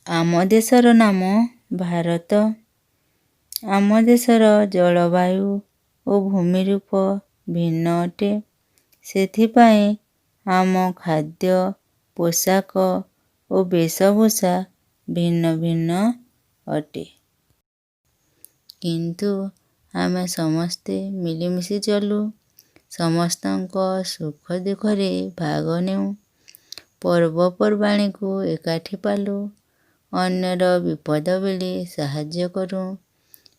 ଆମ ଦେଶର ନାମ ଭାରତ। ଆମ ଦେଶର ଜଳବାୟୁ ଓ ଭୂମିରୂପ ଭିନ୍ନ ଅଟେ। ସେଥିପାଇଁ ଆମ ଖାଦ୍ୟ, ପୋଷାକ ଓ ବେଶଭୂଷା ଭିନ୍ନ ଭିନ୍ନ ଅଟେ। କିନ୍ତୁ ଆମେ ସମସ୍ତେ ମିଳିମିଶି ଚଳୁ, ସମସ୍ତଙ୍କ ସୁଖ ଦୁଃଖରେ ଭାଗ ନେଉ, ପର୍ବପର୍ବାଣୀକୁ ଏକାଠି ପାଳୁ, ଅନ୍ୟର ବିପଦ ବେଳେ ସାହାଯ୍ୟ କରୁ।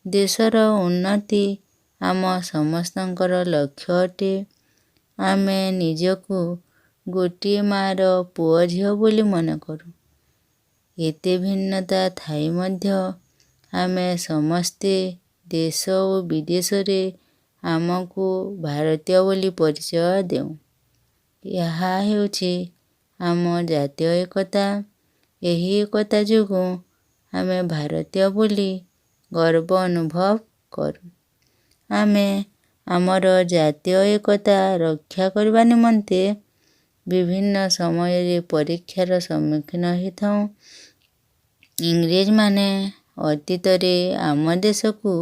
ଦେଶର ଉନ୍ନତି ଆମ ସମସ୍ତଙ୍କର ଲକ୍ଷ୍ୟ ଅଟେ। ଆମେ ନିଜକୁ ଗୋଟିଏ ମାଆର ପୁଅ ଝିଅ ବୋଲି ମନେ କରୁ। ଏତେ ଭିନ୍ନତା ଥାଇ ମଧ୍ୟ ଆମେ ସମସ୍ତେ ଦେଶ ଓ ବିଦେଶରେ ଆମକୁ ଭାରତୀୟ ବୋଲି ପରିଚୟ ଦେଉ। ଏହା ହେଉଛି ଆମ ଜାତୀୟ ଏକତା। ଏହି ଏକତା ଯୋଗୁଁ ଆମେ ଭାରତୀୟ ବୋଲି ଗର୍ବ ଅନୁଭବ କରୁ। ଆମେ ଆମର ଜାତୀୟ ଏକତା ରକ୍ଷା କରିବା ନିମନ୍ତେ ବିଭିନ୍ନ ସମୟରେ ପରୀକ୍ଷାର ସମ୍ମୁଖୀନ ହୋଇଥାଉ। ଇଂରେଜମାନେ ଅତୀତରେ ଆମ ଦେଶକୁ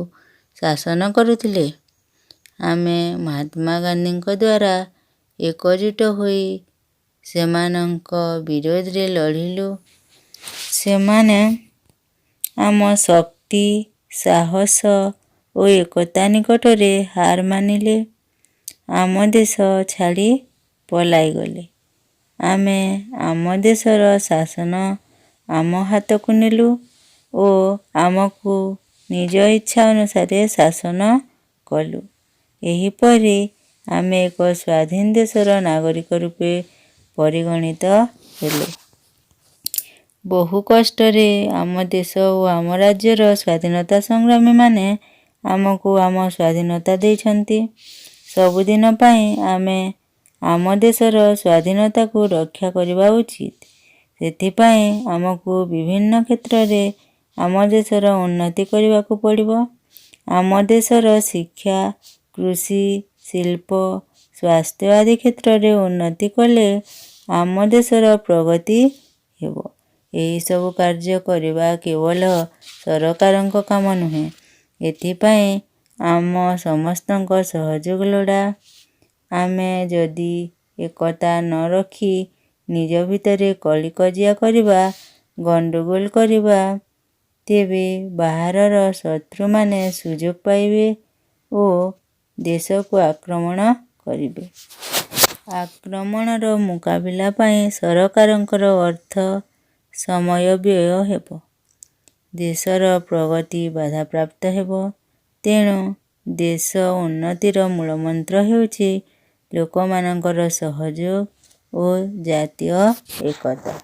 ଶାସନ କରୁଥିଲେ। ଆମେ ମହାତ୍ମା ଗାନ୍ଧୀଙ୍କ ଦ୍ୱାରା ଏକଜୁଟ ହୋଇ ସେମାନଙ୍କ ବିରୋଧରେ ଲଢ଼ିଲୁ। ସେମାନେ ଆମ ଶକ୍ତି, ସାହସ ଓ ଏକତା ନିକଟରେ ହାର ମାନିଲେ। ଆମ ଦେଶ ଛାଡ଼ି ପଳାଇଗଲେ। ଆମେ ଆମ ଦେଶର ଶାସନ ଆମ ହାତକୁ ନେଲୁ ଓ ଆମକୁ ନିଜ ଇଚ୍ଛା ଅନୁସାରେ ଶାସନ କଲୁ। ଏହିପରି ଆମେ ଏକ ସ୍ୱାଧୀନ ଦେଶର ନାଗରିକ ରୂପେ ପରିଗଣିତ ହେଲୁ। ବହୁ କଷ୍ଟରେ ଆମ ଦେଶ ଓ ଆମ ରାଜ୍ୟର ସ୍ୱାଧୀନତା ସଂଗ୍ରାମୀମାନେ ଆମକୁ ଆମ ସ୍ୱାଧୀନତା ଦେଇଛନ୍ତି। ସବୁଦିନ ପାଇଁ ଆମେ ଆମ ଦେଶର ସ୍ୱାଧୀନତାକୁ ରକ୍ଷା କରିବା ଉଚିତ। ସେଥିପାଇଁ ଆମକୁ ବିଭିନ୍ନ କ୍ଷେତ୍ରରେ ଆମ ଦେଶର ଉନ୍ନତି କରିବାକୁ ପଡ଼ିବ। ଆମ ଦେଶର ଶିକ୍ଷା, କୃଷି, ଶିଳ୍ପ, ସ୍ୱାସ୍ଥ୍ୟ ଆଦି କ୍ଷେତ୍ରରେ ଉନ୍ନତି କଲେ ଆମ ଦେଶର ପ୍ରଗତି ହେବ। ଏହିସବୁ କାର୍ଯ୍ୟ କରିବା କେବଳ ସରକାରଙ୍କ କାମ ନୁହେଁ। ଏଥିପାଇଁ ଆମ ସମସ୍ତଙ୍କ ସହଯୋଗ ଲୋଡ଼ା। ଆମେ ଯଦି ଏକତା ନ ରଖି ନିଜ ଭିତରେ କଳିକଜିଆ କରିବା, ଗଣ୍ଡଗୋଳ କରିବା, ତେବେ ବାହାରର ଶତ୍ରୁମାନେ ସୁଯୋଗ ପାଇବେ ଓ ଦେଶକୁ ଆକ୍ରମଣ କରିବେ। ଆକ୍ରମଣର ମୁକାବିଲା ପାଇଁ ସରକାରଙ୍କର ଅର୍ଥ, ସମୟ ବ୍ୟୟ ହେବ। ଦେଶର ପ୍ରଗତି ବାଧାପ୍ରାପ୍ତ ହେବ। ତେଣୁ ଦେଶ ଉନ୍ନତିର ମୂଳମନ୍ତ୍ର ହେଉଛି ଲୋକମାନଙ୍କର ସହଯୋଗ ଓ ଜାତୀୟ ଏକତା।